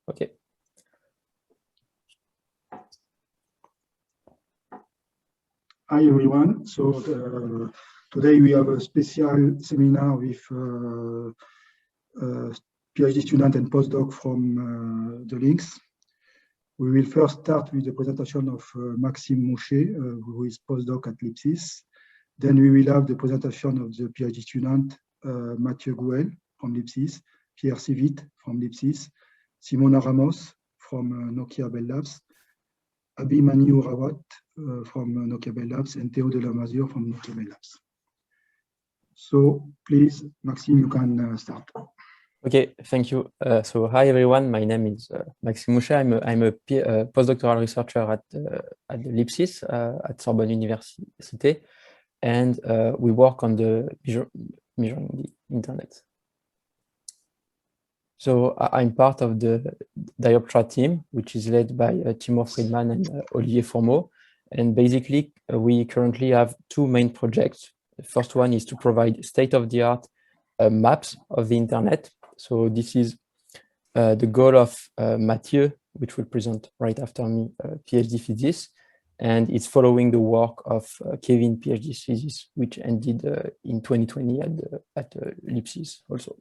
Okay. Hi everyone. So today we have a special seminar with PhD student and postdoc from the links. We will first start with the presentation of Maxime Mouchet, who is postdoc at Lipsis. Then we will have the presentation of the PhD student Matthieu Gouel from Lipsis, Pierre Civit from Lipsis, Simona Ramos from Nokia Bell Labs, Abhimanyu Rawat from Nokia Bell Labs, and Théo Delemazure from Nokia Bell Labs. So please, Maxime, you can start. Okay, thank you. So hi everyone, my name is Maxime Mouchet. I'm a postdoctoral researcher at the Lipsis at Sorbonne University, and we work on the measuring the internet. So I'm part of the Dioptra team, which is led by Timur Friedman and Olivier Fourmeau. And basically, we currently have two main projects. The first one is to provide state-of-the-art maps of the internet. So this is the goal of Matthieu, which will present right after me, PhD thesis. And it's following the work of Kevin, PhD thesis, which ended in 2020 at Lipsis also.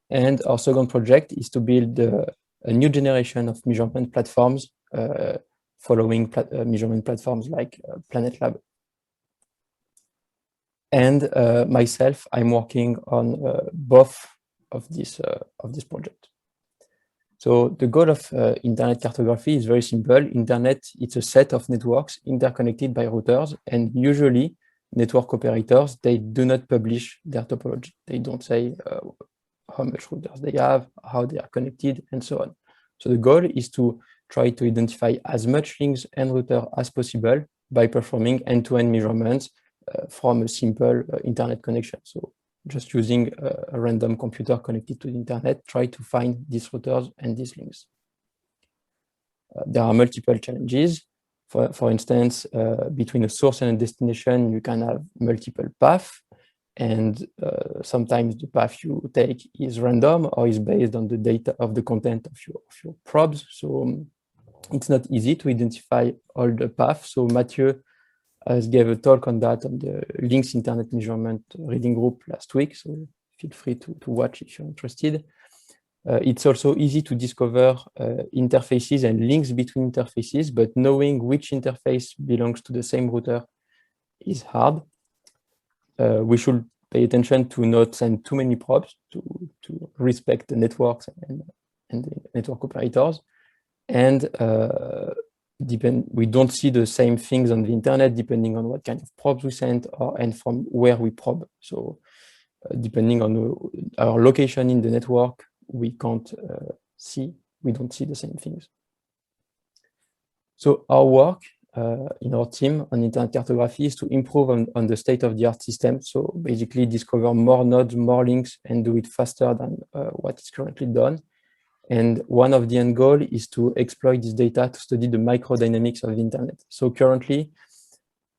And our second project is to build a new generation of measurement platforms following measurement platforms like Planet Lab. And myself, I'm working on both of this project. So the goal of internet cartography is very simple. Internet, it's a set of networks interconnected by routers, and usually network operators, they do not publish their topology. They don't say how much routers they have, how they are connected, and so on. So the goal is to try to identify as much links and routers as possible by performing end-to-end measurements from a simple internet connection. So just using a random computer connected to the internet, try to find these routers and these links. There are multiple challenges. For instance, between a source and a destination, you can have multiple paths. And sometimes the path you take is random or is based on the data of the content of your probes. So it's not easy to identify all the paths. So Matthieu has gave a talk on that on the Links Internet Measurement Reading Group last week. So feel free to watch if you're interested. It's also easy to discover interfaces and links between interfaces, but knowing which interface belongs to the same router is hard. We should pay attention to not send too many probes to respect the networks and the network operators. And we don't see the same things on the internet depending on what kind of probes we send and from where we probe. So depending on our location in the network, we don't see the same things. So our work in our team on internet cartography is to improve on the state-of-the-art system. So basically discover more nodes, more links, and do it faster than what is currently done. And one of the end goal is to exploit this data to study the microdynamics of the internet. So currently,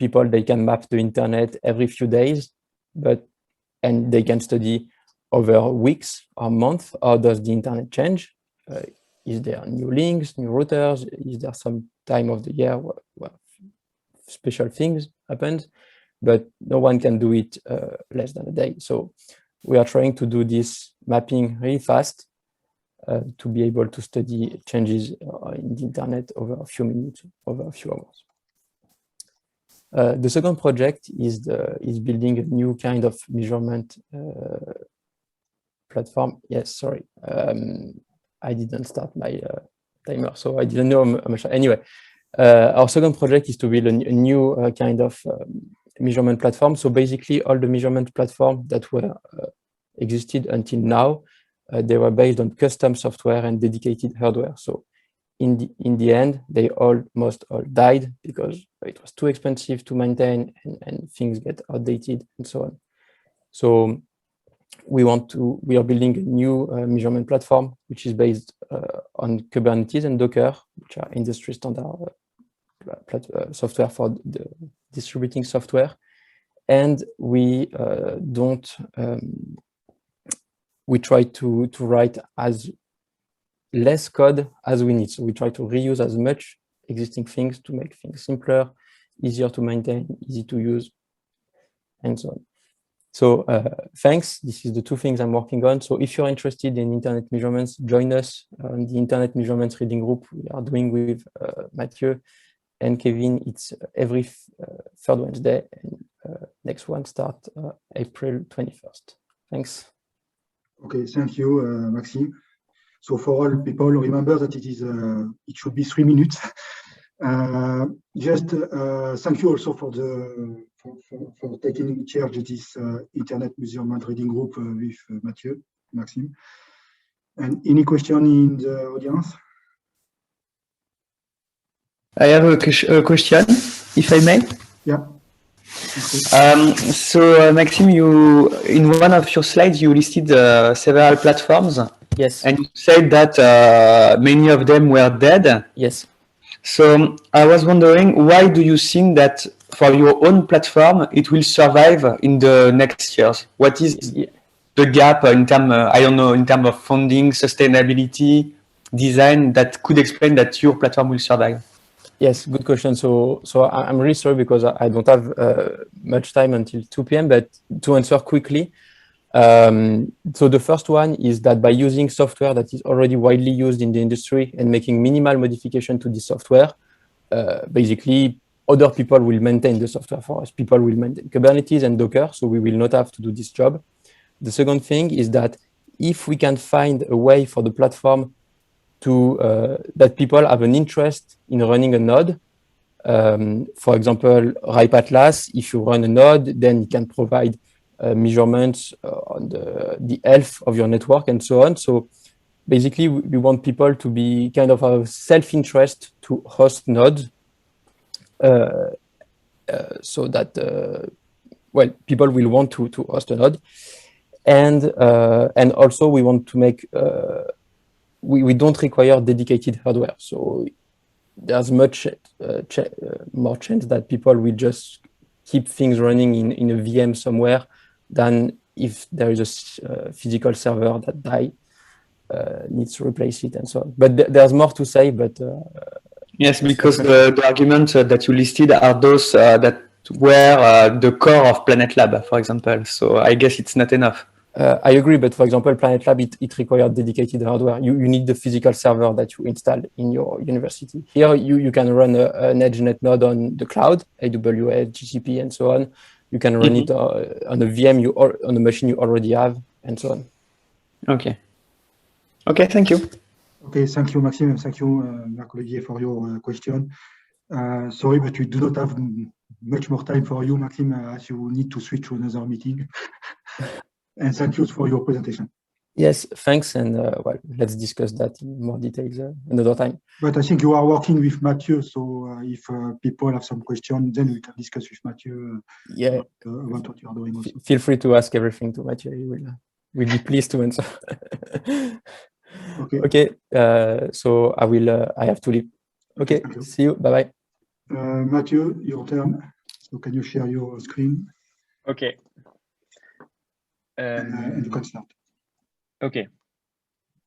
people, they can map the internet every few days, and they can study over weeks or months. How does the internet change? Is there new links, new routers? Is there some time of the year where special things happen? But no one can do it less than a day. So we are trying to do this mapping really fast to be able to study changes in the internet over a few minutes, over a few hours. The second project is building a new kind of measurement platform. Yes, sorry. I didn't start my timer, so I didn't know how much. Anyway, our second project is to build a new kind of measurement platform. So basically, all the measurement platforms that were existed until now, they were based on custom software and dedicated hardware. So in the end, they almost all died because it was too expensive to maintain and things get outdated and so on. So we are building a new measurement platform, which is based on Kubernetes and Docker, which are industry standard software for the distributing software. And we try to write as less code as we need. So we try to reuse as much existing things to make things simpler, easier to maintain, easy to use, and so on. So thanks. This is the two things I'm working on. So if you're interested in internet measurements, join us on the Internet Measurements Reading Group we are doing with Matthieu and Kevin. It's every third Wednesday, and next one starts April 21st. Thanks. Okay, thank you, Maxime. So for all people, remember that it should be 3 minutes. Just thank you also for taking in charge of this Internet Measurement Reading Group with Matthieu, Maxime. And any question in the audience? I have a question, if I may. Yeah. So Maxime, you in one of your slides you listed several platforms. Yes. And you said that many of them were dead. Yes. So I was wondering, why do you think that for your own platform it will survive in the next years? What is the gap in terms, I don't know, in terms of funding, sustainability, design that could explain that your platform will survive? Yes, good question. So I'm really sorry because I don't have much time until 2 p.m. But to answer quickly, so the first one is that by using software that is already widely used in the industry and making minimal modification to the software, basically other people will maintain the software for us. People will maintain Kubernetes and Docker, so we will not have to do this job. The second thing is that if we can find a way for the platform to that people have an interest in running a node, for example, RIPE Atlas, if you run a node, then it can provide measurements on the health of your network and so on. So basically, we want people to be kind of a self-interest to host nodes, so that well, people will want to host a node, and also we want to make we don't require dedicated hardware. So there's much more chance that people will just keep things running in a VM somewhere than if there is a physical server that dies, needs to replace it and so on. But there's more to say, but yes, because the arguments that you listed are those that were the core of Planet Lab, for example. So I guess it's not enough. I agree, but for example, Planet Lab, it requires dedicated hardware. You need the physical server that you install in your university. Here, you can run an EdgeNet node on the cloud, AWS, GCP, and so on. You can run it on a VM on a machine you already have, and so on. Okay. Okay, thank you. Okay, thank you, Maxime, and thank you, Marc-Olivier, for your question. Sorry, but we do not have much more time for you, Maxime, as you need to switch to another meeting. And thank you for your presentation. Yes, thanks, and well, let's discuss that in more details another time. But I think you are working with Matthieu, so if people have some questions, then we can discuss with Matthieu about what you are doing also. Feel free to ask everything to Matthieu. He will be pleased to answer. Okay. Okay. So I have to leave. Okay. See you. Bye bye. Matthieu, your turn. So can you share your screen? Okay. And you can start. Okay.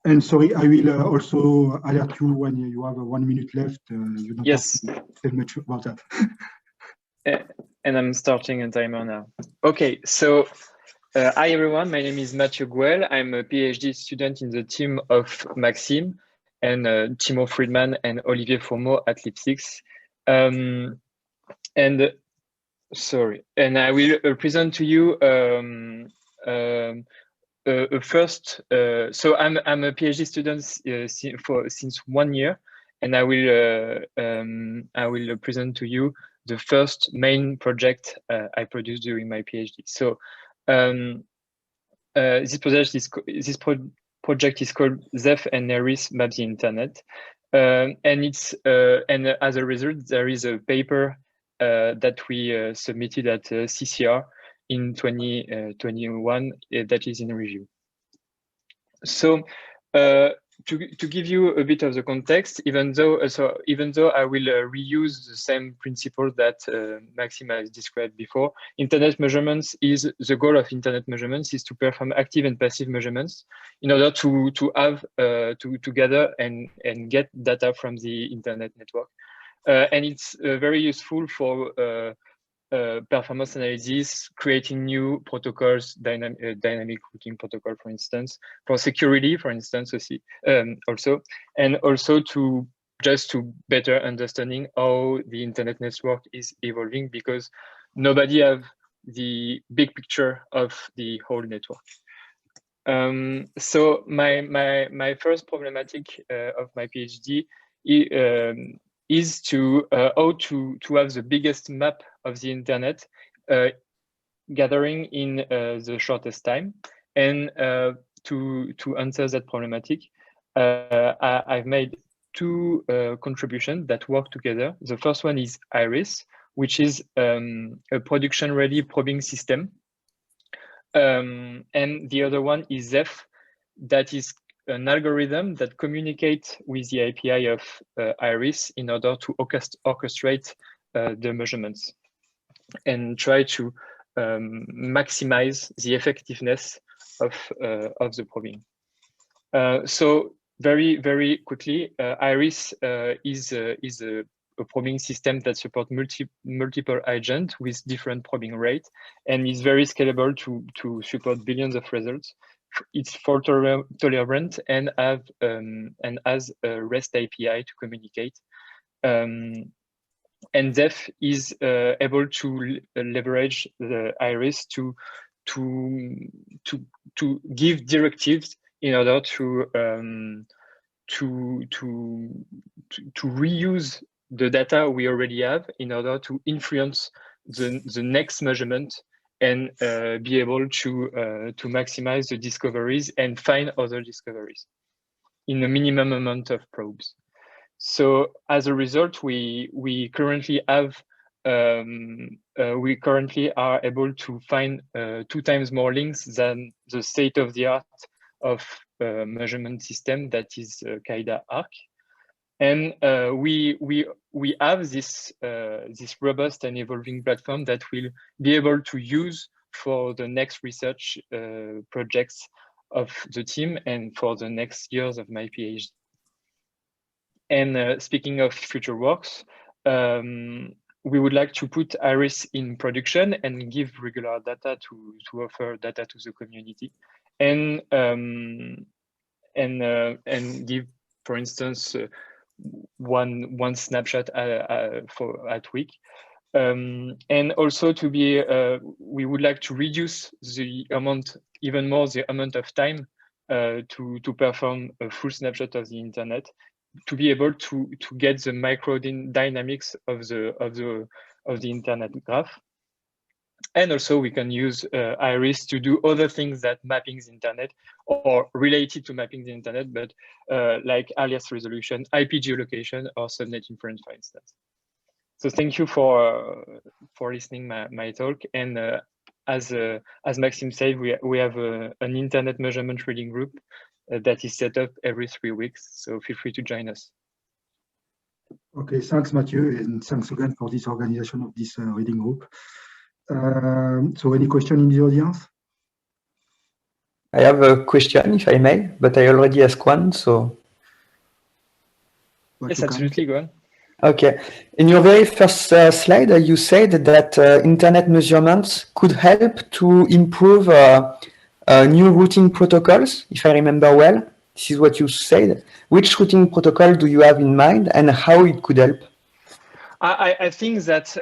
And sorry, I will also alert you when you have 1 minute left. You don't have to tell much about that. And I'm starting a timer now. Okay, so hi everyone, my name is Matthieu Gouel. I'm a PhD student in the team of Maxime and Timo Friedman and Olivier Fourmeau at Lipsix. And I will present to you first. So I'm a PhD student since 1 year, and I will present to you the first main project I produced during my PhD. So this project is called Zeph and Neris Map the Internet, and as a result there is a paper that we submitted at CCR in 2021 that is in review. So to give you a bit of the context, even though I will reuse the same principle that Maxime has described before, internet measurements is the goal of internet measurements is to perform active and passive measurements in order to gather and get data from the internet network, and it's very useful for performance analysis, creating new protocols, dynamic routing protocol, for instance, for security, for instance, also, and also to better understanding how the internet network is evolving, because nobody have the big picture of the whole network. So my first problematic of my PhD is to how to have the biggest map of the internet gathering in the shortest time. And to answer that problematic, I've made two contributions that work together. The first one is IRIS, which is a production-ready probing system. And the other one is ZEF, that is an algorithm that communicates with the API of IRIS in order to orchestrate the measurements and try to maximize the effectiveness of the probing. So very quickly, IRIS is a probing system that supports multiple agents with different probing rates and is very scalable to support billions of results. It's fault tolerant and has a REST API to communicate. And ZEF is able to leverage the IRIS to give directives in order to reuse the data we already have in order to influence the next measurement and be able to maximize the discoveries and find other discoveries in a minimum amount of probes. So as a result, we currently are able to find 2 times more links than the state-of-the-art of measurement system, that is CAIDA ARC. And we have this robust and evolving platform that we'll be able to use for the next research projects of the team and for the next years of my PhD. And speaking of future works, we would like to put IRIS in production and give regular data to offer data to the community, and give, for instance, one snapshot at week, and also to be we would like to reduce the amount of time to perform a full snapshot of the internet, to be able to get the micro dynamics of the internet graph. And also we can use IRIS to do other things that mapping the internet or related to mapping the internet, but like alias resolution, IP geolocation, or subnet inference, for instance. So thank you for listening my talk. And as Maxime said, we have an internet measurement reading group that is set up every 3 weeks. So feel free to join us. Okay, thanks, Matthieu, and thanks again for this organization of this reading group. So any question in the audience? I have a question, if I may, but I already asked one, so. Yes, absolutely, go on. Okay. In your very first slide, you said that internet measurements could help to improve new routing protocols, if I remember well. This is what you said. Which routing protocol do you have in mind, and how it could help? I think that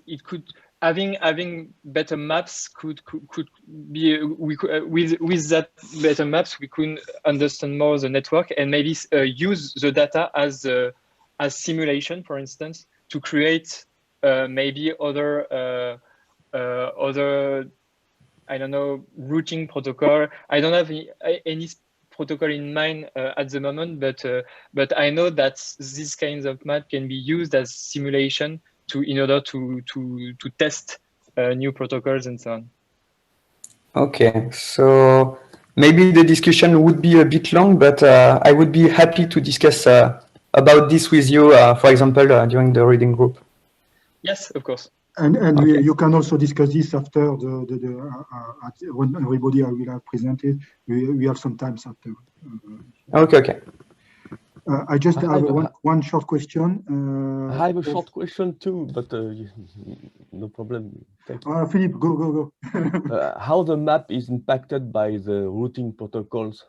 it could, having better maps could be with that better maps we could understand more the network and maybe use the data as simulation, for instance, to create maybe other I don't know, routing protocol. I don't have any protocol in mind at the moment, but I know that these kinds of map can be used as simulation in order to test new protocols and so on. Okay, so maybe the discussion would be a bit long, but I would be happy to discuss about this with you, for example, during the reading group. Yes, of course. And Okay. you can also discuss this after when everybody will have presented. We have some time after. Okay. I just have one short question. I have a short question too, but no problem. Thank you. Philippe, go. How the map is impacted by the routing protocols?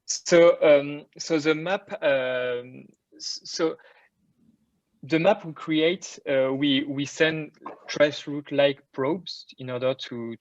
So the map, the map we create, we send traceroute-like probes in order to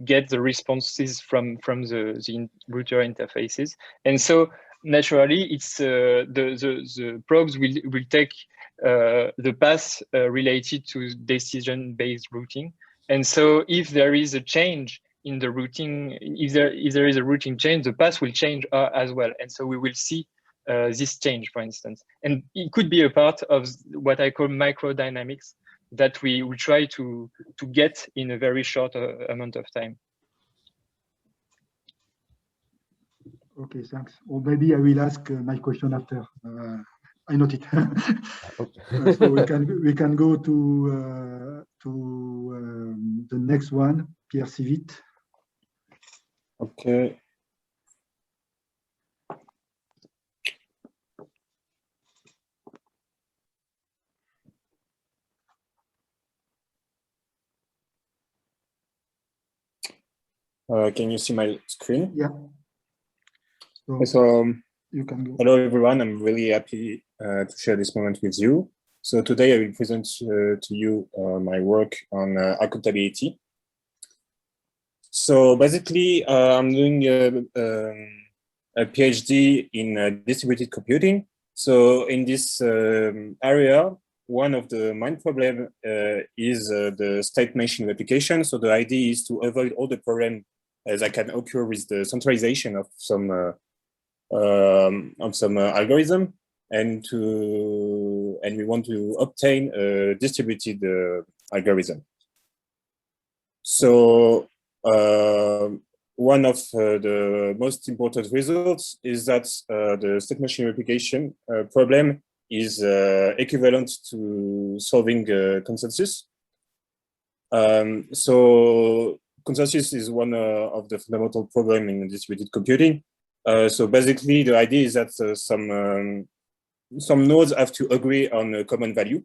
get the responses from the router interfaces, and so naturally it's the probes will take the path related to decision-based routing, and so if there is a change in the routing, if there is a routing change, the path will change as well, and so we will see this change, for instance. And it could be a part of what I call microdynamics that we try to get in a very short amount of time. Okay, thanks. Or maybe I will ask my question after. I note it. So we can go to the next one, Pierre Civit. Okay. Can you see my screen? Yeah. So you can go. hello everyone, I'm really happy to share this moment with you. So today I will present to you my work on accountability. So basically I'm doing a PhD in distributed computing. So in this area, one of the main problems is the state machine replication. So the idea is to avoid all the problems that can occur with the centralization of some algorithm, and we want to obtain a distributed algorithm. So one of the most important results is that the state machine replication problem is equivalent to solving consensus. So consensus is one of the fundamental problems in distributed computing. So basically, the idea is that some nodes have to agree on a common value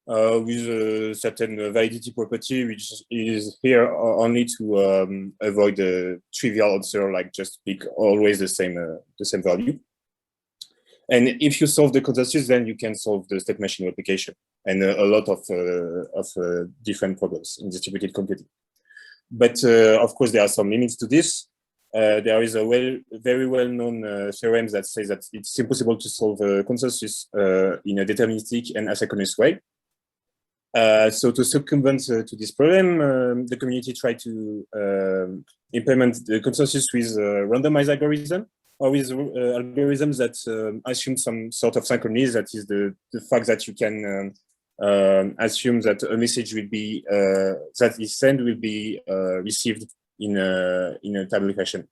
with a certain validity property, which is here only to avoid a trivial answer, like just pick always the same value. And if you solve the consensus, then you can solve the state machine replication and a lot of different problems in distributed computing. But of course, there are some limits to this. There is a very well-known theorem that says that it's impossible to solve a consensus in a deterministic and asynchronous way. So to circumvent to this problem, the community tried to implement the consensus with randomized algorithm, or with algorithms that assume some sort of synchrony. That is the fact that you can assume that a message will be that is sent will be received in a tableau fashion.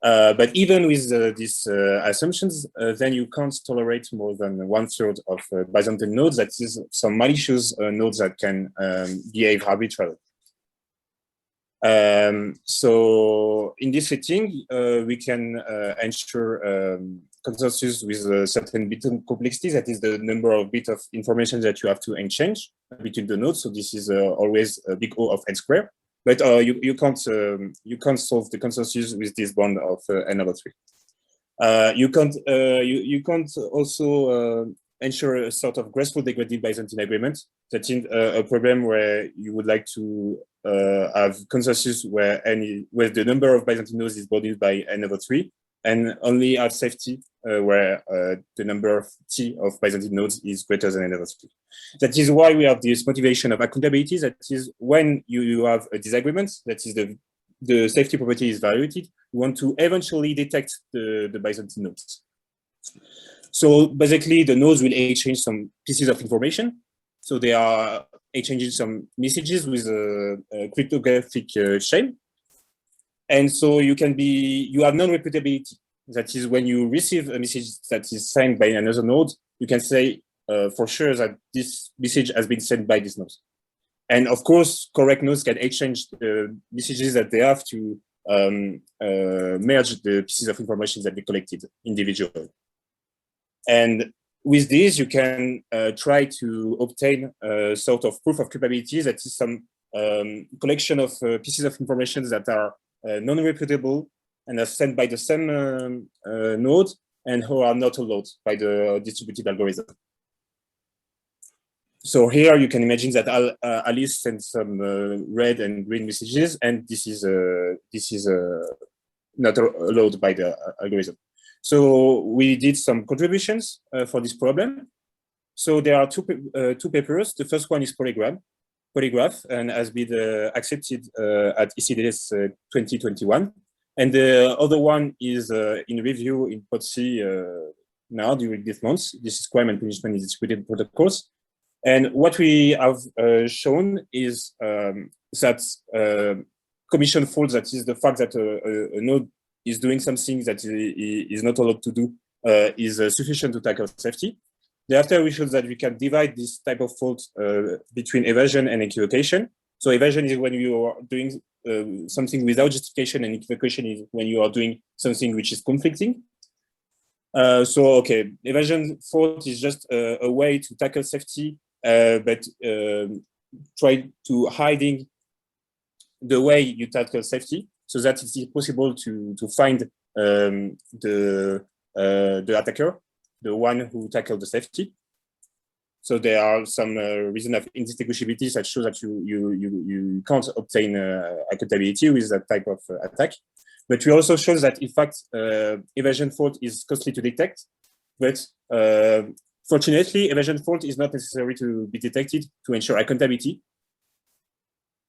But even with these assumptions, then you can't tolerate more than 1/3 of Byzantine nodes. That is some malicious nodes that can behave arbitrarily. So in this setting, we can ensure consensus with a certain bit complexity. That is the number of bits of information that you have to exchange between the nodes. So this is always a big O of n squared. But you can't solve the consensus with this bond of n over 3. You can't also ensure a sort of graceful degraded Byzantine agreement. That is a problem where you would like to have consensus where the number of Byzantine nodes is bounded by n over 3, and only have safety where the number of t of Byzantine nodes is greater than n over 3. That is why we have this motivation of accountability. That is when you have a disagreement, that is the safety property is violated, you want to eventually detect the Byzantine nodes. So basically the nodes will exchange some pieces of information. So they are exchanging some messages with a cryptographic chain. And so you have non-reputability. That is, when you receive a message that is signed by another node, you can say for sure that this message has been sent by this node. And of course, correct nodes can exchange the messages that they have to merge the pieces of information that they collected individually. And with this, you can try to obtain a sort of proof of culpability that is some collection of pieces of information that are non-reputable and are sent by the same node and who are not allowed by the distributed algorithm. So here you can imagine that Alice sends some red and green messages, and this is not allowed by the algorithm. So we did some contributions for this problem. So there are two papers. The first one is polygraph, and has been accepted at ECDS 2021. And the other one is in review in POTC now during this month. This is crime and punishment in distributed protocols. And what we have shown is that commission fault, that is the fact that a node is doing something that is not allowed to do, is sufficient to tackle safety. Thereafter, we showed that we can divide this type of fault between evasion and equivocation. So evasion is when you are doing something without justification, and equivocation is when you are doing something which is conflicting. Okay, evasion fault is just a way to tackle safety, but try to hiding the way you tackle safety, so that it is possible to find the attacker, the one who tackled the safety. So there are some reason of indistinguishability that show that you can't obtain accountability with that type of attack. But we also show that, in fact, evasion fault is costly to detect. But fortunately, evasion fault is not necessary to be detected to ensure accountability.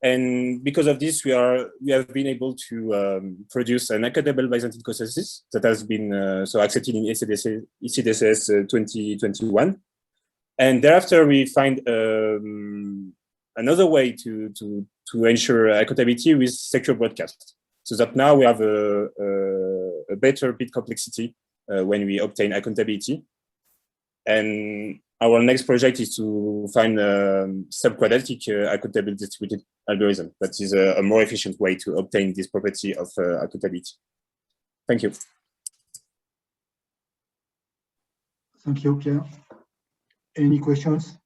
And because of this, we have been able to produce an accountable Byzantine consensus that has been so accepted in ECDSS 2021. And thereafter, we find another way to ensure accountability with secure broadcast, so that now we have a better bit complexity when we obtain accountability. And our next project is to find a sub-quadratic accountable distributed algorithm that is a more efficient way to obtain this property of accountability. Thank you. Thank you, Pierre. Any questions?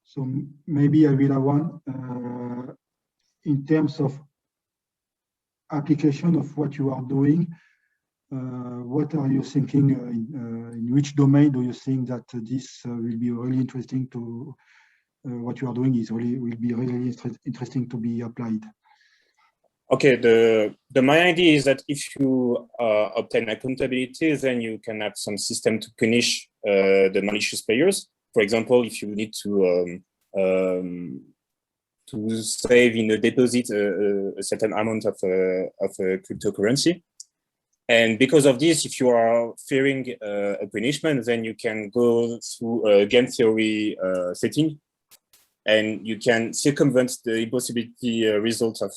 So maybe I will have one. In terms of application of what you are doing, what are you thinking, in which domain do you think that this will be really interesting to, what you are doing will be really interesting to be applied? Okay, the main idea is that if you obtain accountability, then you can have some system to punish the malicious players. For example, if you need to save in a deposit a certain amount of cryptocurrency, and because of this, if you are fearing a punishment, then you can go through a game theory setting, and you can circumvent the impossibility result of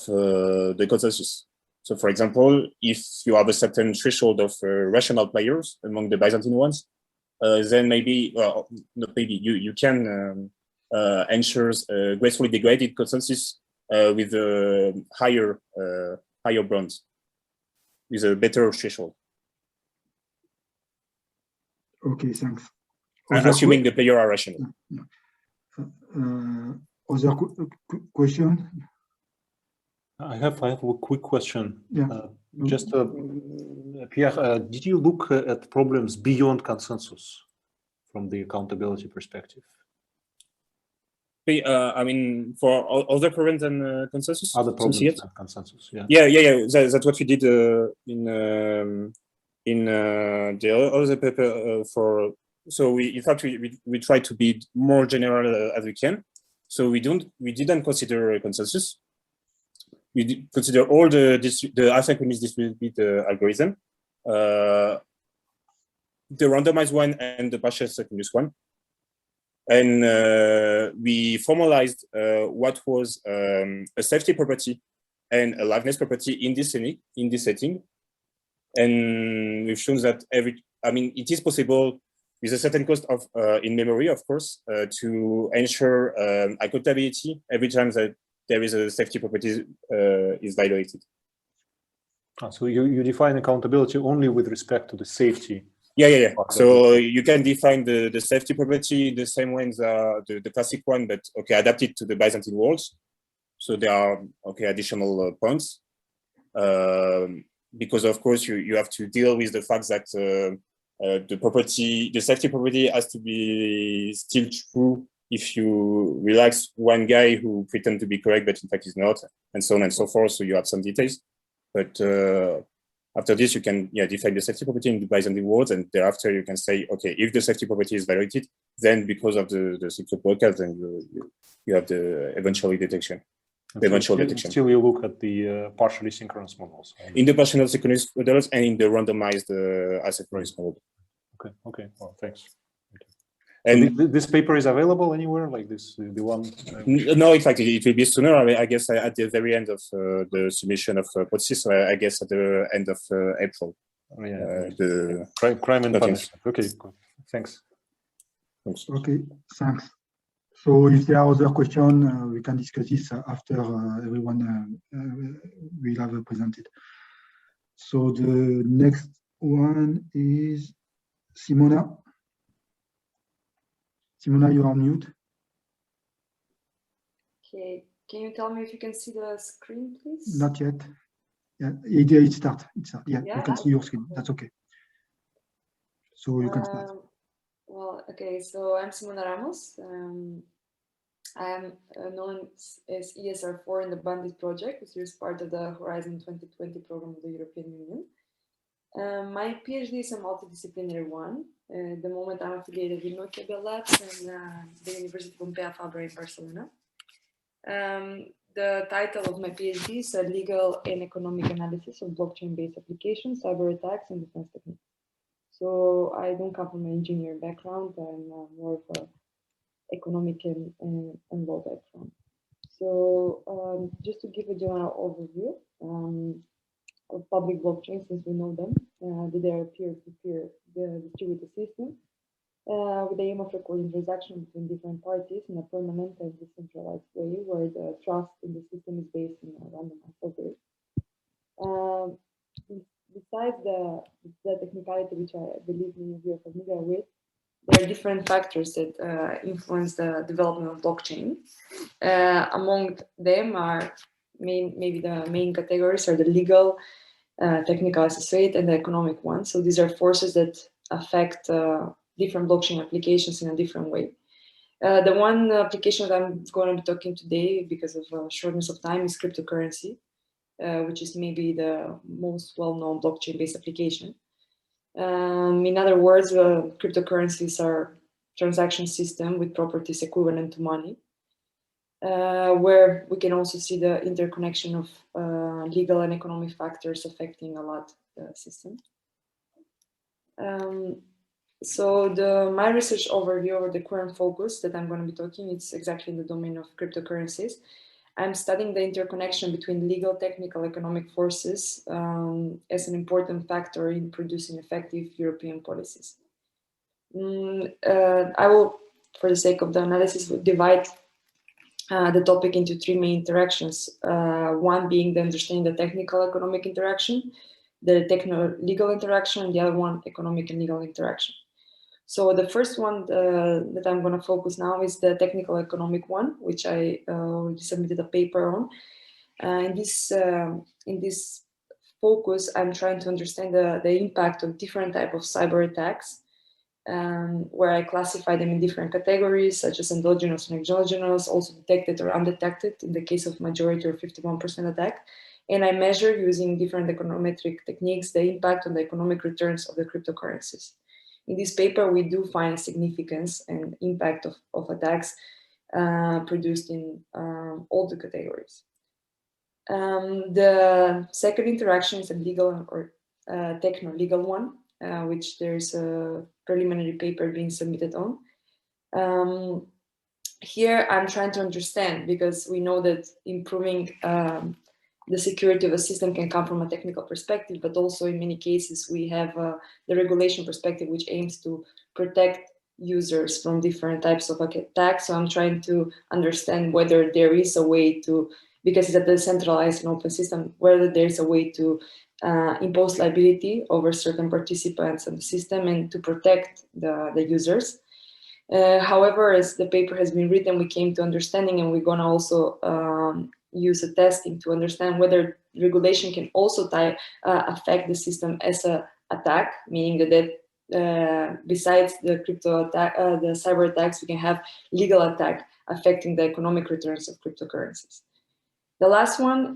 the consensus. So, for example, if you have a certain threshold of rational players among the Byzantine ones, then maybe, well, not maybe, you can ensure a gracefully degraded consensus with a higher bronze, with a better threshold. Okay, thanks. Assuming the player are rational. Other question? I have a quick question. Yeah. Just Pierre, did you look at problems beyond consensus from the accountability perspective? I mean, for other problems than consensus? Other problems than consensus, yeah. Yeah. That's what we did in the other paper for. So in fact we try to be more general as we can. So we didn't consider a consensus. We consider all the asynchronous distributed algorithm. the randomized one and the partial synchronous one. And we formalized what was a safety property and a liveness property in this setting. And we've shown that it is possible with a certain cost of in memory, of course, to ensure accountability every time that there is a safety property is violated. So you define accountability only with respect to the safety. Yeah. So you can define the safety property the same way as the classic one, but adapted to the Byzantine worlds. So there are additional points because of course you have to deal with the fact that the safety property has to be still true if you relax one guy who pretend to be correct but in fact is not, and so on and so forth. So you have some details, but after this, you can define the safety property in the Byzantine worlds, and thereafter you can say, okay, if the safety property is violated, then because of the secret broadcast, then you have the eventual detection. Still, you look at the partially synchronous models. In the partially synchronous models and in the randomized asynchronous model. Okay. Well, thanks. And so this paper is available anywhere, like this, the one? No, in fact, it will be sooner. I guess at the very end of the submission of PODSIS, so I guess at the end of April. The crime and punishment. Okay, good. Thanks. Okay, thanks. So if there are other questions, we can discuss this after everyone will have presented. So the next one is Simona. Simona, you are on mute. Okay, can you tell me if you can see the screen, please? Not yet. Yeah, it starts. Yeah, you can see your screen. That's okay. So you can start. Well, okay, so I'm Simona Ramos. I am known as ESR4 in the Bandit project, which is part of the Horizon 2020 program of the European Union. My PhD is a multidisciplinary one. At the moment, I'm affiliated with Mouchet Labs and the University of Pompeu Fabra in Barcelona. The title of my PhD is Legal and Economic Analysis of Blockchain-Based Applications, Cyber Attacks, and Defense Techniques. So I don't come from an engineering background. I'm more of an economic and law background. So just to give a general overview of public blockchains, since we know them, that they are peer-to-peer distributed system with the aim of recording transactions between different parties in a permanent and decentralized way, where the trust in the system is based on a randomized algorithm. Besides the technicality, which I believe many of you are familiar with, there are different factors that influence the development of blockchain. Among them are maybe the main categories are the legal, technical, associated, and the economic ones. So these are forces that affect different blockchain applications in a different way. The one application that I'm going to be talking today, because of shortness of time, is cryptocurrency, which is maybe the most well-known blockchain-based application. In other words, cryptocurrencies are transaction system with properties equivalent to money, where we can also see the interconnection of legal and economic factors affecting a lot the system. So my research overview, or the current focus that I'm going to be talking, it's exactly in the domain of cryptocurrencies. I'm studying the interconnection between legal, technical, economic forces as an important factor in producing effective European policies. I will, for the sake of the analysis, divide the topic into three main interactions. One being the understanding the technical economic interaction, the techno-legal interaction, and the other one, economic and legal interaction. So the first one that I'm going to focus now is the technical economic one, which I submitted a paper on. In this focus, I'm trying to understand the impact of different types of cyber attacks, where I classify them in different categories, such as endogenous and exogenous, also detected or undetected in the case of majority or 51% attack. And I measure, using different econometric techniques, the impact on the economic returns of the cryptocurrencies. In this paper, we do find significance and impact of attacks produced in all the categories. The second interaction is a legal or techno-legal one. which there's a preliminary paper being submitted on. Here, I'm trying to understand, because we know that improving the security of a system can come from a technical perspective, but also in many cases we have the regulation perspective, which aims to protect users from different types of attacks. So I'm trying to understand whether there is a way to, because it's a decentralized and open system, whether there's a way to impose liability over certain participants in the system and to protect the users. However, as the paper has been written, we came to understanding, and we're going to also use a testing to understand whether regulation can also affect the system as an attack, meaning that besides the crypto attack, the cyber attacks, we can have legal attack affecting the economic returns of cryptocurrencies. The last one,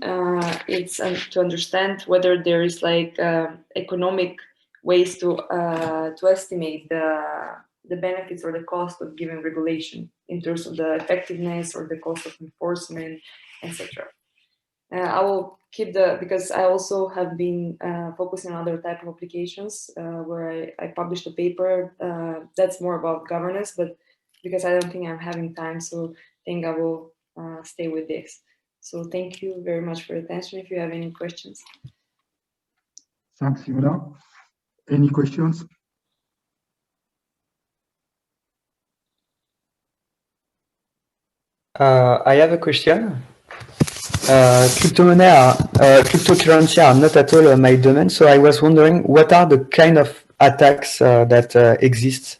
it's to understand whether there is like economic ways to estimate the benefits or the cost of giving regulation in terms of the effectiveness or the cost of enforcement, etc. I will keep because I also have been focusing on other type of applications where I published a paper that's more about governance, but because I don't think I'm having time, so I think I will stay with this. So thank you very much for your attention. If you have any questions. Thanks, Simona. Any questions? I have a question. Cryptocurrency are not at all my domain, so I was wondering what are the kind of attacks that exist?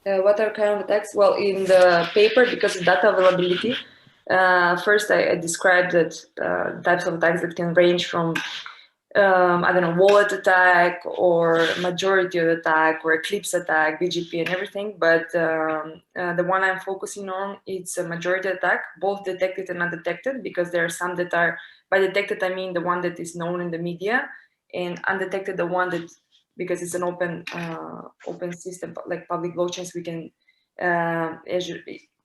What are kind of attacks? Well, in the paper, because of data availability, first I described that types of attacks that can range from I don't know, wallet attack or majority of attack or eclipse attack, BGP and everything. But the one I'm focusing on, it's a majority attack, both detected and undetected, because there are some that are, by detected, I mean the one that is known in the media, and undetected, the one that, because it's an open system, like public blockchains, we can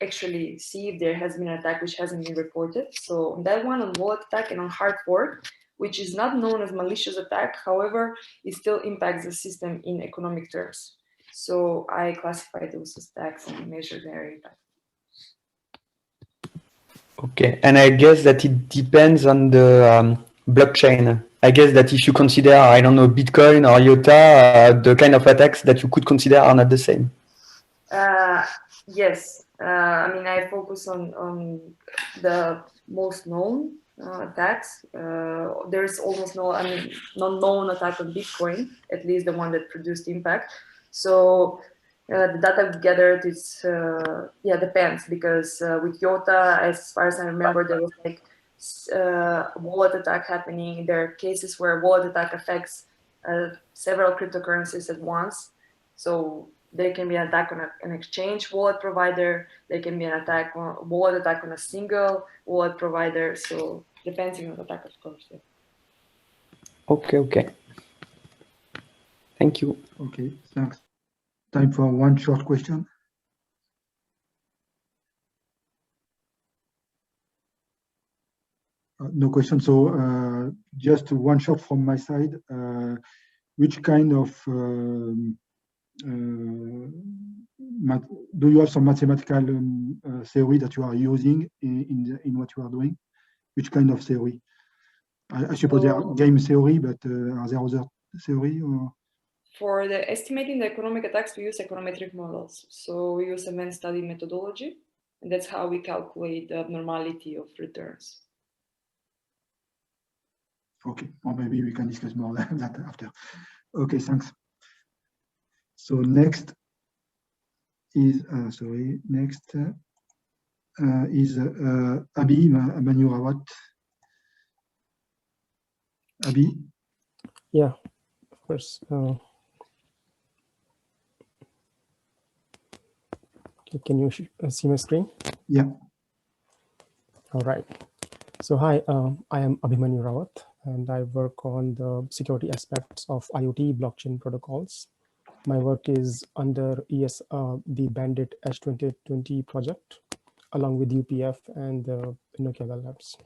actually see if there has been an attack which hasn't been reported. So on that one, on wallet attack and on hard fork, which is not known as malicious attack, however, it still impacts the system in economic terms. So I classify those as attacks and measure their impact. Okay, and I guess that it depends on the blockchain. I guess that if you consider, I don't know, Bitcoin or IOTA, the kind of attacks that you could consider are not the same. Yes, I mean, I focus on the most known attacks. There's almost no, I mean, non-known attack on Bitcoin, at least the one that produced impact. So the data gathered is, yeah, depends, because with IOTA, as far as I remember, there was like wallet attack happening. There are cases where wallet attack affects several cryptocurrencies at once. So there can be an attack on an exchange wallet provider. There can be an attack on wallet attack on a single wallet provider. So depending on the attack, of course. Yeah. Okay. Thank you. Okay, thanks. Time for one short question. No question. So just one shot from my side. Which kind of do you have some mathematical theory that you are using in what you are doing? Which kind of theory? I suppose there are game theory, but are there other theory? Or? For the estimating the economic attacks, we use econometric models. So we use event study methodology, and that's how we calculate the abnormality of returns. Okay, or maybe we can discuss more than that after. Okay, thanks. So next is Abhimanyu Rawat. Abhi? Yeah, of course. Can you see my screen? Yeah. All right. So hi, I am Abhimanyu Rawat, and I work on the security aspects of IoT blockchain protocols. My work is under the Bandit H2020 project, along with UPF and the Nokia Labs.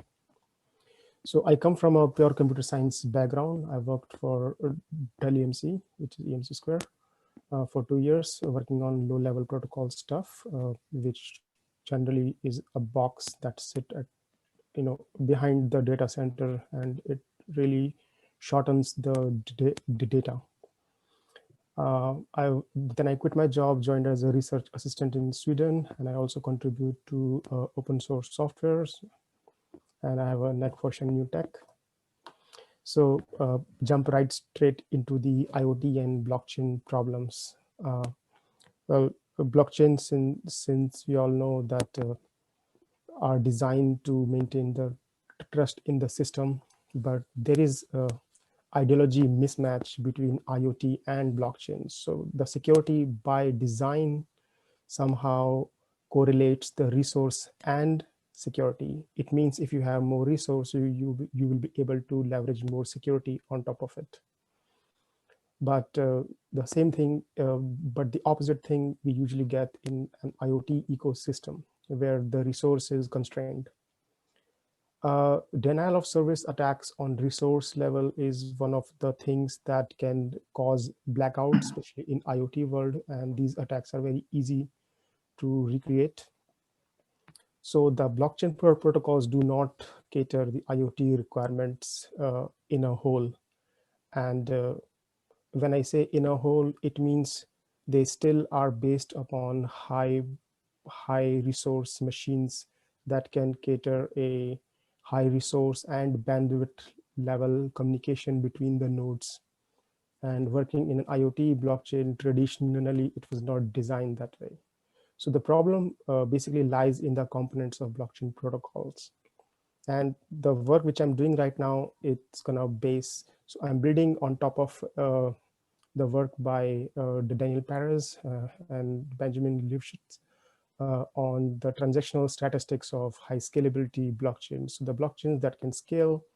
So I come from a pure computer science background. I worked for Delemazure, which is EMC Square, for 2 years, working on low-level protocol stuff, which generally is a box that sit at, behind the data center, and it really shortens the data. Then I quit my job, joined as a research assistant in Sweden, and I also contribute to open source softwares, and I have a knack for sharing new tech. So jump right straight into the IoT and blockchain problems. Well, blockchains, since we all know that are designed to maintain the trust in the system, but there is a ideology mismatch between IoT and blockchain. So the security by design somehow correlates the resource and security. It means if you have more resource, you will be able to leverage more security on top of it. But the same thing, but the opposite thing we usually get in an IoT ecosystem where the resource is constrained. Denial of service attacks on resource level is one of the things that can cause blackouts, especially in IoT world, and these attacks are very easy to recreate. So the blockchain protocols do not cater the IoT requirements in a whole. And when I say in a whole, it means they still are based upon high resource machines that can cater a high resource and bandwidth level communication between the nodes. And working in an IoT blockchain, traditionally, it was not designed that way. So the problem basically lies in the components of blockchain protocols. And the work which I'm doing right now, it's gonna base, so I'm building on top of the work by Daniel Perez and Benjamin Lifshitz on the transactional statistics of high scalability blockchains. So the blockchains that can scale,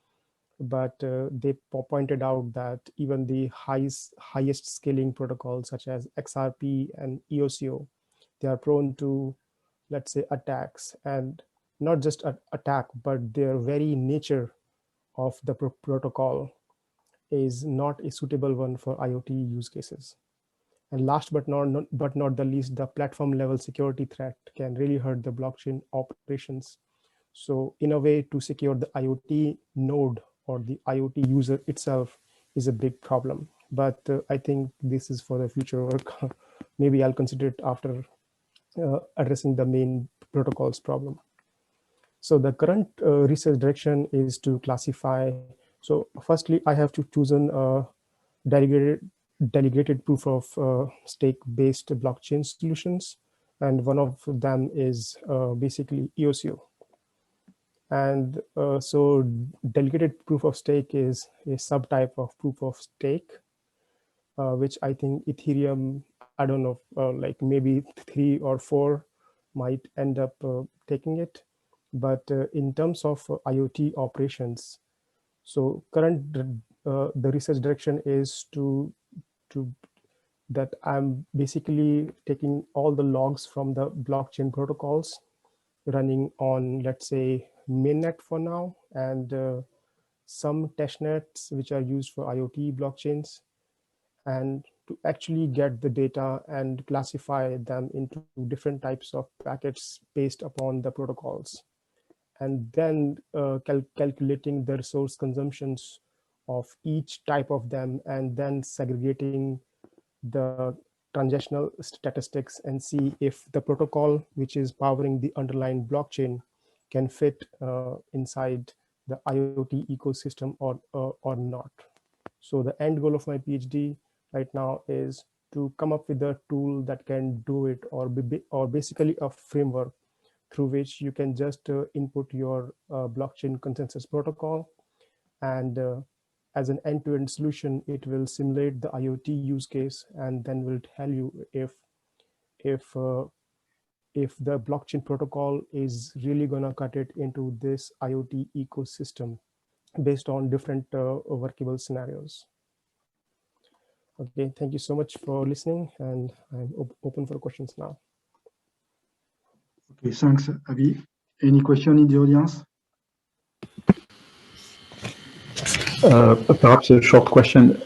but they pointed out that even the highest scaling protocols such as XRP and EOCO, they are prone to, let's say, attacks, and not just attack, but their very nature of the protocol is not a suitable one for IoT use cases. And last but not the least, the platform level security threat can really hurt the blockchain operations. So in a way, to secure the IoT node or the IoT user itself is a big problem. But I think this is for the future work. Maybe I'll consider it after addressing the main protocols problem. So the current research direction is to classify. So firstly, I have to choose a delegated proof of stake based blockchain solutions. And one of them is basically EOCO. And so delegated proof of stake is a subtype of proof of stake, which I think Ethereum, I don't know, like maybe 3 or 4 might end up taking it. But in terms of IoT operations, so current the research direction is to that I'm basically taking all the logs from the blockchain protocols running on, let's say, mainnet for now, and some testnets which are used for IoT blockchains, and to actually get the data and classify them into different types of packets based upon the protocols. And then calculating the resource consumptions of each type of them, and then segregating the transactional statistics and see if the protocol which is powering the underlying blockchain can fit inside the IoT ecosystem or not. So the end goal of my PhD right now is to come up with a tool that can do it, or basically a framework through which you can just input your blockchain consensus protocol, and as an end-to-end solution, it will simulate the IoT use case, and then will tell you if the blockchain protocol is really gonna cut it into this IoT ecosystem based on different workable scenarios. Okay, thank you so much for listening, and I'm open for questions now. Okay, thanks, Abhi. Any question in the audience? Perhaps a short question.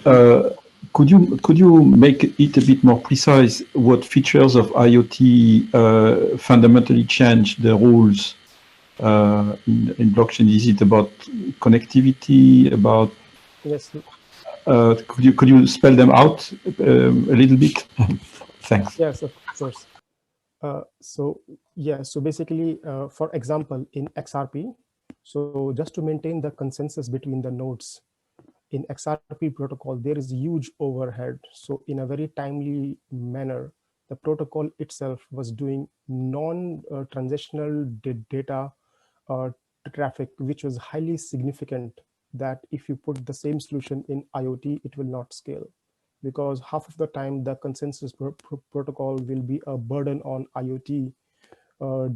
Could you make it a bit more precise? What features of IoT fundamentally change the rules in blockchain? Is it about connectivity? About Yes. could you spell them out a little bit? Thanks. Yes, of course. So basically, for example, in XRP, so just to maintain the consensus between the nodes in XRP protocol, there is huge overhead. So in a very timely manner, the protocol itself was doing non-transactional data traffic, which was highly significant, that if you put the same solution in IoT, it will not scale, because half of the time the consensus protocol will be a burden on IoT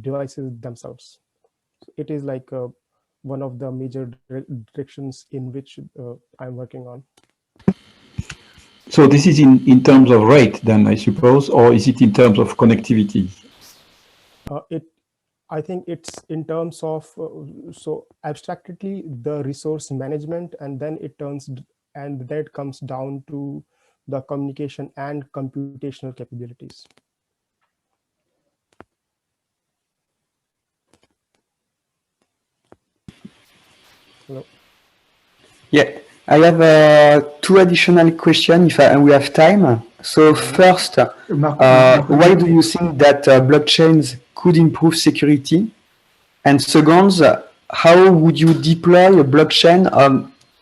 devices themselves. So it is like one of the major directions in which I'm working on. So this is in terms of rate then, I suppose, or is it in terms of connectivity? I think it's in terms of, so abstractly the resource management, and then it turns, and that comes down to the communication and computational capabilities. Hello. Yeah, I have two additional questions if we have time. So first, why do you think that blockchains could improve security? And second, how would you deploy a blockchain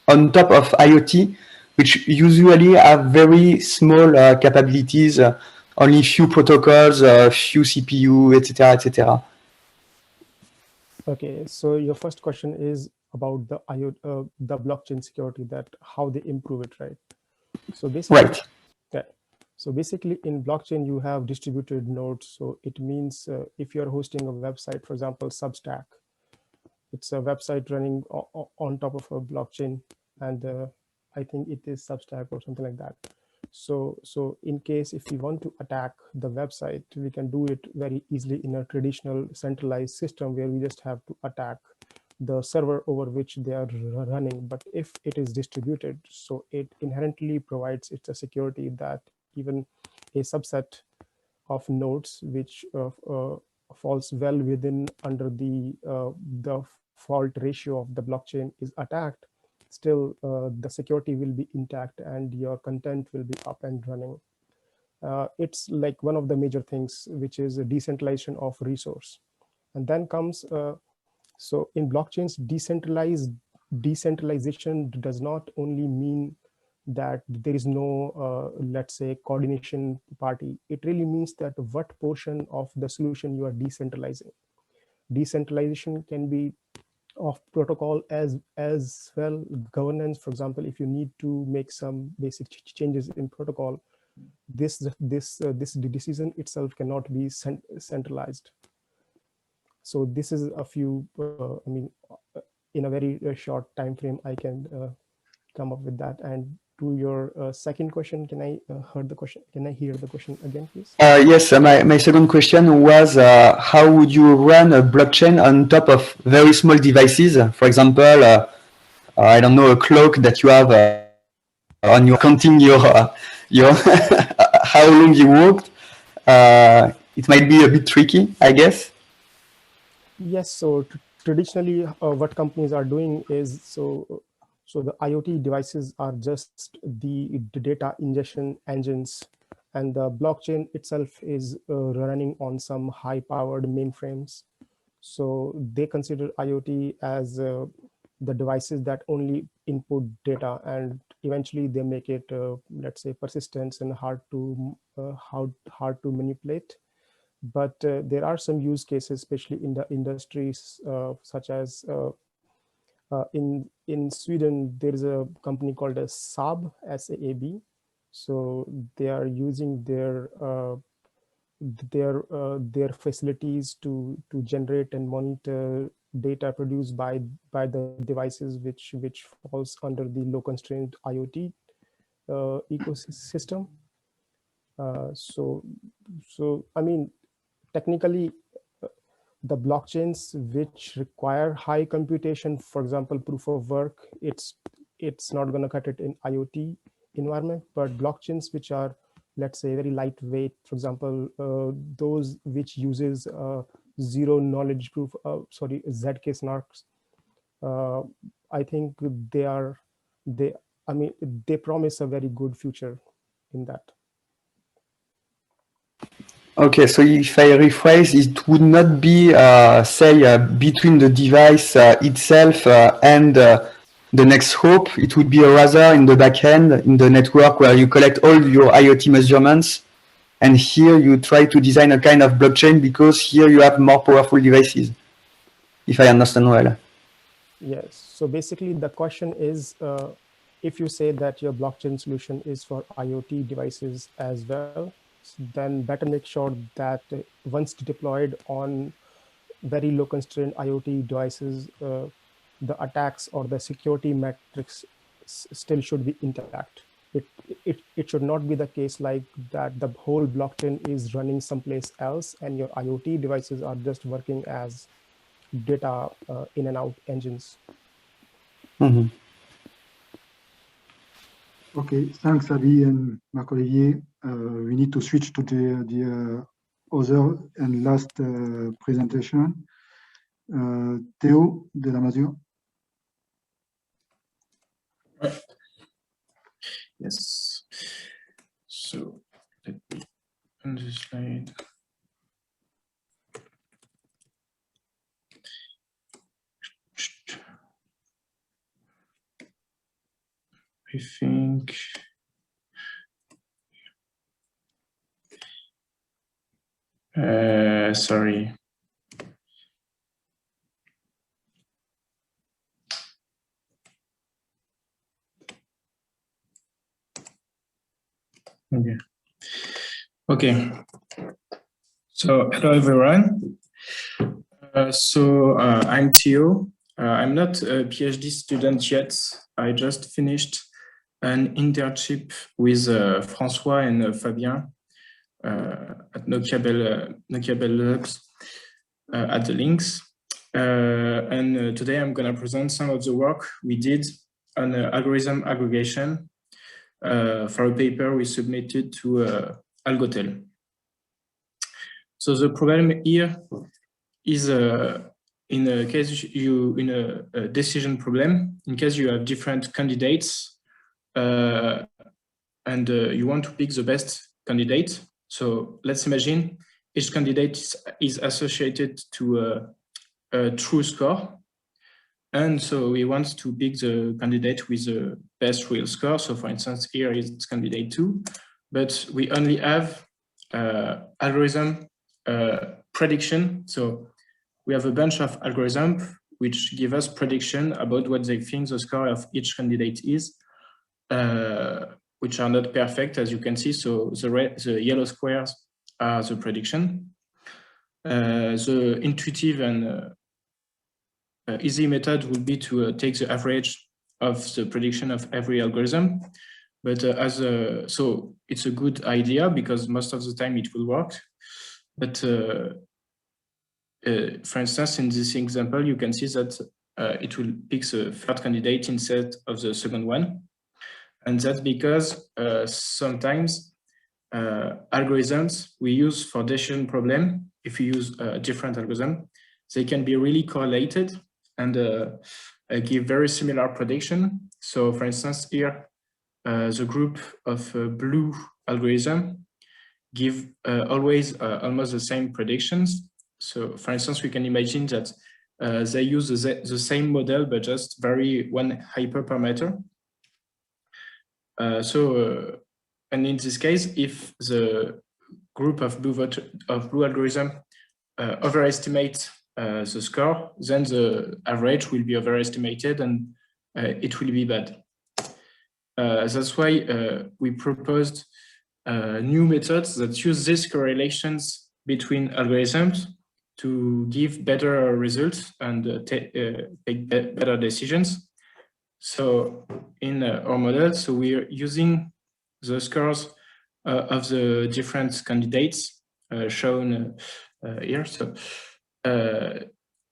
on top of IoT, which usually have very small capabilities, only few protocols, few CPU, etc., etc.? Okay, so your first question is about the IoT, the blockchain security, that how they improve it, right? So basically, right. Yeah. So basically, in blockchain, you have distributed nodes. So it means if you're hosting a website, for example, Substack, it's a website running on top of a blockchain, and I think it is Substack or something like that. So in case if we want to attack the website, we can do it very easily in a traditional centralized system where we just have to attack the server over which they are running. But if it is distributed, so it inherently provides it's a security that even a subset of nodes which falls well within under the fault ratio of the blockchain is attacked, still the security will be intact and your content will be up and running. It's like one of the major things, which is a decentralization of resource. And then comes, so in blockchains, decentralization does not only mean that there is no, let's say, coordination party. It really means that what portion of the solution you are decentralizing. Decentralization can be of protocol as well, governance. For example, if you need to make some basic changes in protocol, this decision itself cannot be centralized. So this is a few, I mean, in a very short time frame, I can come up with that. And to your second question, can I hear the question? Can I hear the question again, please? Yes, my second question was how would you run a blockchain on top of very small devices? For example, I don't know, a clock that you have on your counting your how long you walked. It might be a bit tricky, I guess. Yes. So traditionally, what companies are doing is so the IoT devices are just the data ingestion engines, and the blockchain itself is running on some high-powered mainframes. So they consider IoT as the devices that only input data, and eventually they make it, let's say, persistent and hard to manipulate. But there are some use cases, especially in the industries such as in Sweden, there is a company called as Saab, SAAB. So they are using their facilities to generate and monitor data produced by the devices which falls under the low constraint IoT ecosystem. So I mean, technically, the blockchains which require high computation, for example, proof of work, it's it's not going to cut it in IoT environment, but blockchains which are, let's say, very lightweight, for example, those which uses zero knowledge proof, ZK snarks, I think they promise a very good future in that. Okay, so if I rephrase, it would not be, say, between the device itself and the next hope. It would be rather in the back end, in the network where you collect all your IoT measurements. And here you try to design a kind of blockchain because here you have more powerful devices, if I understand well. Yes, so basically the question is, if you say that your blockchain solution is for IoT devices as well, then better make sure that once deployed on very low constraint IoT devices, the attacks or the security metrics still should be intact. It should not be the case like that the whole blockchain is running someplace else and your IoT devices are just working as data in and out engines. Mm-hmm. Okay, thanks, Abhi and Marc-Olivier. We need to switch to the other and last presentation. Théo, Delemazure. Yes. So let me on the slide. I think sorry. Okay. So hello everyone. I'm Théo. I'm not a PhD student yet. I just finished an internship with François and Fabien at Nokia Bell Labs at the Links. And today I'm going to present some of the work we did on algorithm aggregation for a paper we submitted to Algotel. So the problem here is in a case in a decision problem, in case you have different candidates and you want to pick the best candidate. So let's imagine each candidate is associated to a true score. And so we want to pick the candidate with the best real score. So for instance, here is candidate 2, but we only have algorithm prediction. So we have a bunch of algorithms which give us prediction about what they think the score of each candidate is, which are not perfect, as you can see. So the yellow squares are the prediction. The intuitive and easy method would be to take the average of the prediction of every algorithm. But so it's a good idea because most of the time it will work. But for instance, in this example, you can see that it will pick the third candidate instead of the second one. And that's because sometimes algorithms we use for decision problem, if you use a different algorithm, they can be really correlated and give very similar prediction. So for instance, here, the group of blue algorithm give always almost the same predictions. So for instance, we can imagine that they use the same model, but just vary one hyperparameter. And in this case, if the group of blue algorithm overestimate the score, then the average will be overestimated and it will be bad. That's why we proposed new methods that use these correlations between algorithms to give better results and take better decisions. So in our model, so we're using the scores of the different candidates shown here. So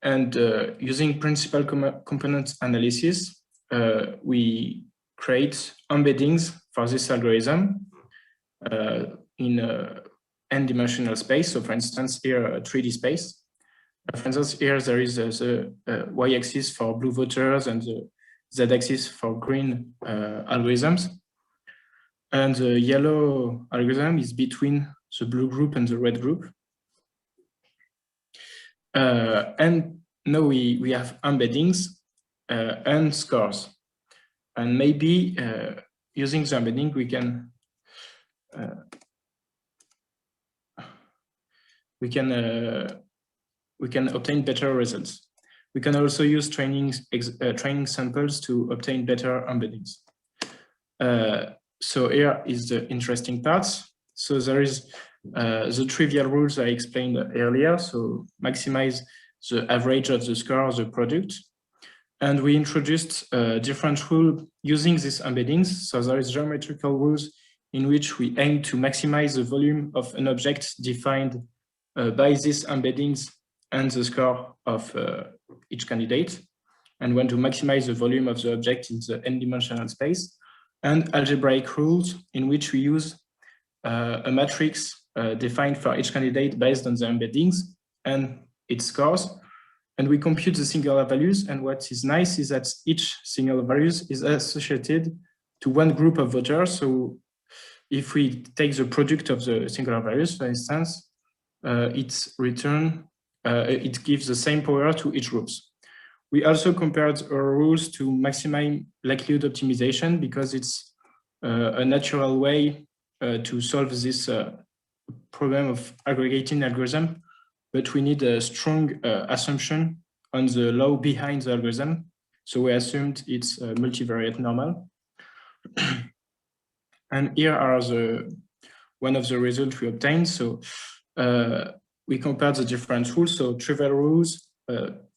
and using principal component analysis, we create embeddings for this algorithm in a n-dimensional space. So for instance, here a 3D space. For instance, here there is the y-axis for blue voters and the z-axis for green algorithms. And the yellow algorithm is between the blue group and the red group. And now we have embeddings and scores. And maybe using the embedding, we can obtain better results. We can also use training samples to obtain better embeddings. So here is the interesting parts. So there is the trivial rules I explained earlier. So maximize the average of the score of the product. And we introduced different rules using these embeddings. So there is geometrical rules in which we aim to maximize the volume of an object defined by these embeddings and the score of each candidate, and want to maximize the volume of the object in the n-dimensional space, and algebraic rules in which we use a matrix defined for each candidate based on the embeddings and its scores, and we compute the singular values. And what is nice is that each singular values is associated to one group of voters. So if we take the product of the singular values, for instance, it gives the same power to each groups. We also compared our rules to maximum likelihood optimization because it's a natural way to solve this problem of aggregating algorithm, but we need a strong assumption on the law behind the algorithm. So we assumed it's multivariate normal. And here are one of the results we obtained. So we compared the different rules, so trivial rules,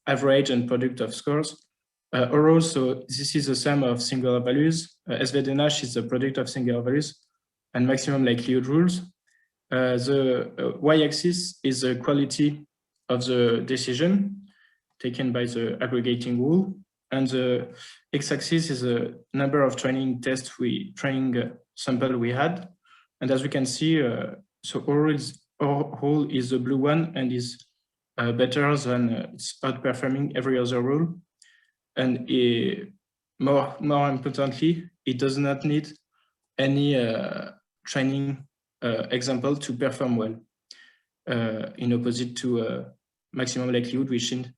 average and product of scores. Oral, so this is the sum of singular values. SVD-Nash is the product of singular values, and maximum likelihood rules. The y-axis is the quality of the decision taken by the aggregating rule, and the x-axis is the number of training sample we had. And as we can see, so oral is the blue one and is better than it's outperforming every other rule. And more importantly, it does not need any training example to perform well, in opposite to maximum likelihood, which need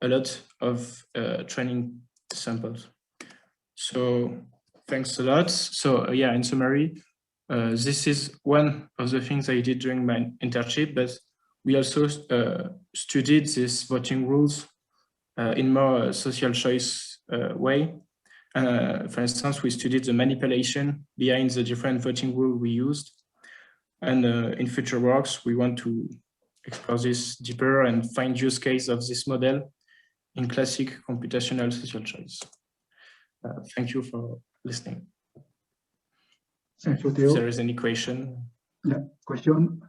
a lot of training samples. So thanks a lot. So yeah, in summary, this is one of the things I did during my internship, but we also studied these voting rules in more social choice way. For instance, we studied the manipulation behind the different voting rules we used. And in future works, we want to explore this deeper and find use case of this model in classic computational social choice. Thank you for listening. Thank you, Théo. If there is any question. Yeah, question.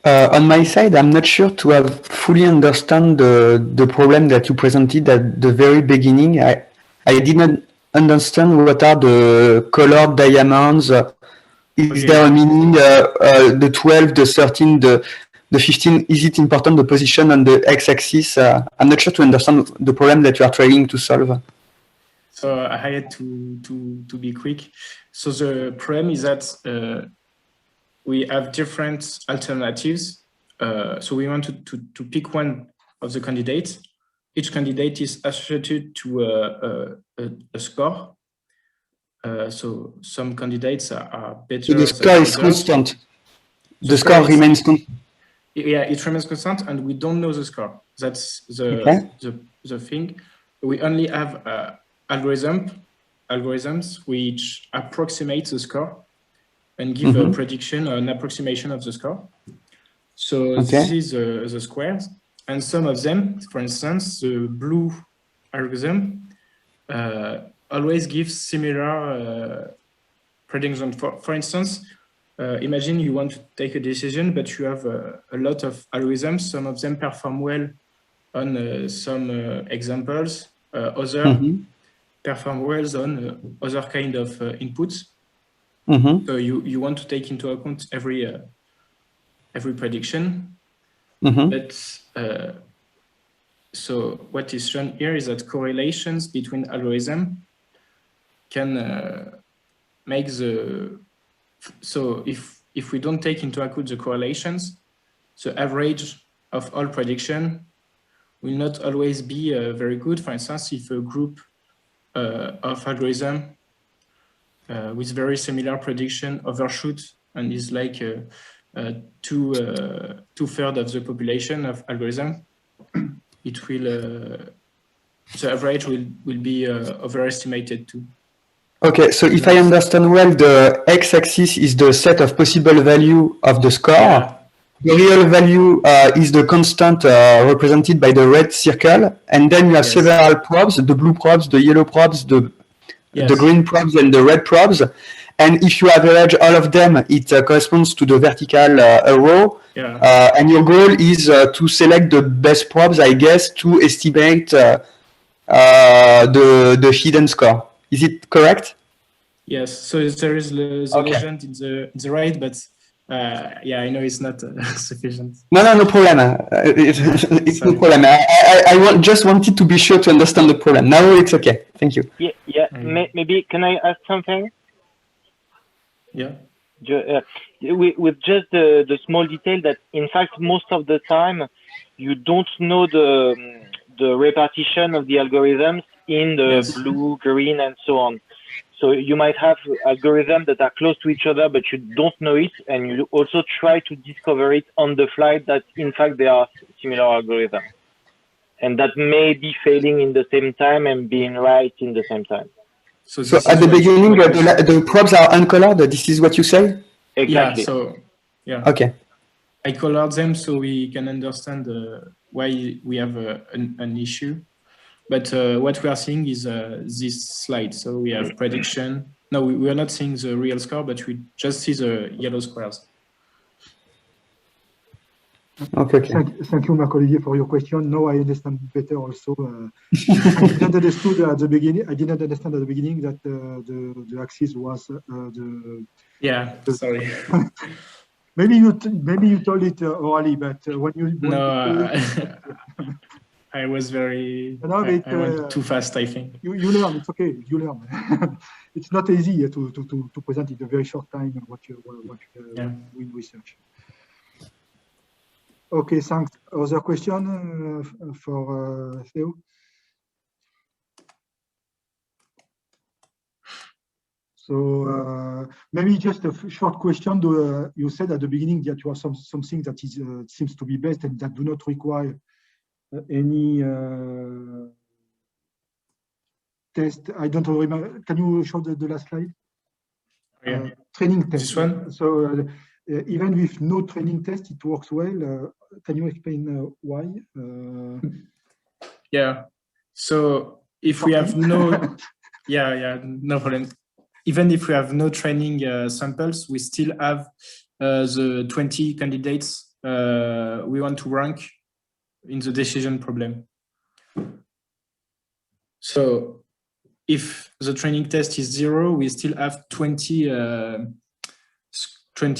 On my side, I'm not sure to have fully understand the problem that you presented at the very beginning. I didn't understand what are the colored diamonds. Is there a meaning, the 12, the 13, the 15, is it important, the position on the x-axis? I'm not sure to understand the problem that you are trying to solve. So I had to be quick. So the problem is that we have different alternatives. So we want to pick one of the candidates. Each candidate is associated to a score. So some candidates are better. So the score is constant. The score remains constant. Yeah, it remains constant, and we don't know the score. That's the thing. We only have algorithms which approximate the score and give a prediction or an approximation of the score. So this is the squares, and some of them, for instance, the blue algorithm always gives similar predictions. For instance, imagine you want to take a decision, but you have a lot of algorithms. Some of them perform well on some examples. Other perform well on other kind of inputs. So you want to take into account every prediction. But so what is shown here is that correlations between algorithms can make the, so if we don't take into account the correlations, the average of all prediction will not always be very good. For instance, if a group of algorithm with very similar prediction overshoot and is like two-thirds of the population of algorithm, it will the average will be overestimated too. Okay, so if I understand well, the x-axis is the set of possible value of the score. Yeah. The real value is the constant represented by the red circle, and then you have several probes: the blue probes, the yellow probes, the green probes, and the red probes. And if you average all of them, it corresponds to the vertical arrow. Yeah. And your goal is to select the best probes, I guess, to estimate the hidden score. Is it correct? Yes. So there is the legend in the right, but yeah, I know it's not sufficient. No problem. It's no problem. I just wanted to be sure to understand the problem. Now it's okay. Thank you. Yeah. Maybe can I ask something? Yeah. With just the small detail that, in fact, most of the time, you don't know the repartition of the algorithms in the blue, green, and so on. So you might have algorithms that are close to each other, but you don't know it, and you also try to discover it on the fly that, in fact, they are similar algorithms. And that may be failing in the same time and being right in the same time. So at the beginning, the probes are uncolored. This is what you say? Exactly. Yeah. So yeah. Okay. I colored them so we can understand why we have an issue. But what we are seeing is this slide. So we have prediction. No, we are not seeing the real score, but we just see the yellow squares. Okay. Thank you, Marc-Olivier, for your question. Now I understand better also. I didn't understand at the beginning that the axis was the. Yeah, sorry. maybe you told it orally, but when you I was very. No, I went too fast, I think. You learn. It's okay. You learn. It's not easy to present in a very short time what we research. Okay, thanks. Other question for Théo? So maybe just a short question. You said at the beginning that you have something that is seems to be best and that do not require any test. I don't remember. Can you show the last slide? Yeah. Training test. This one? So even with no training test, it works well. Can you explain why? Yeah. So if we have no, no problem. Even if we have no training samples, we still have the 20 candidates we want to rank in the decision problem. So if the training test is 0, we still have 20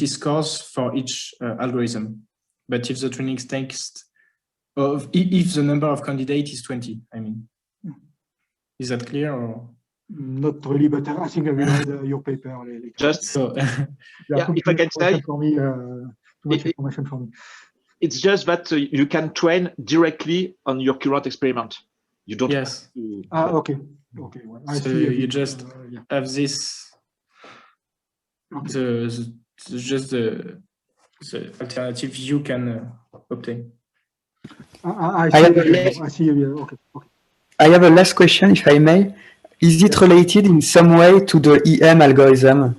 scores for each algorithm. But if the training test, if the number of candidates is 20, I mean, is that clear or? Not really, but I think I will read your paper. Just so, if I can say, for me, too much information for me. It's just that you can train directly on your current experiment. You don't. Yes. Okay. Okay. Well, I so see you just have this. Okay. Just the alternative you can obtain. I see. Okay. I have a last question, if I may. Is it related in some way to the EM algorithm?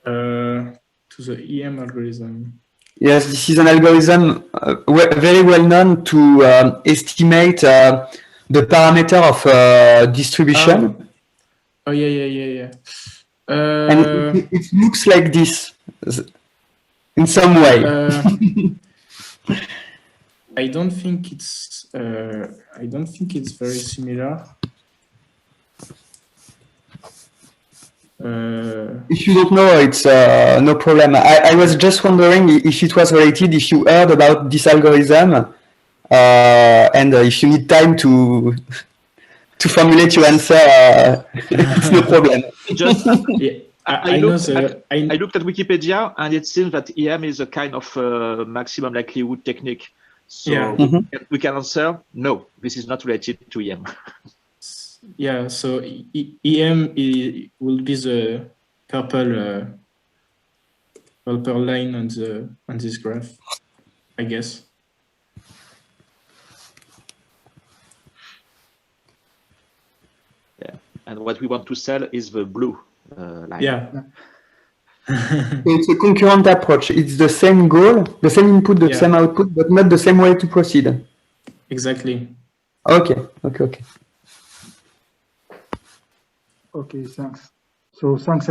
To the EM algorithm. Yes, this is an algorithm very well known to estimate the parameter of distribution. Oh yeah. And it looks like this in some way. I don't think it's very similar. If you don't know, it's no problem. I was just wondering if it was related, if you heard about this algorithm, and if you need time to formulate your answer, it's no problem. Just, Yeah, I looked at Wikipedia, and it seems that EM is a kind of maximum likelihood technique. So Yeah. we can answer, no, this is not related to EM. Yeah, so EM will be the purple line on this graph, I guess. Yeah, and what we want to sell is the blue line. Yeah. It's a concurrent approach. It's the same goal, the same input, the same output, but not the same way to proceed. Exactly. Okay. Okay, thanks. So thanks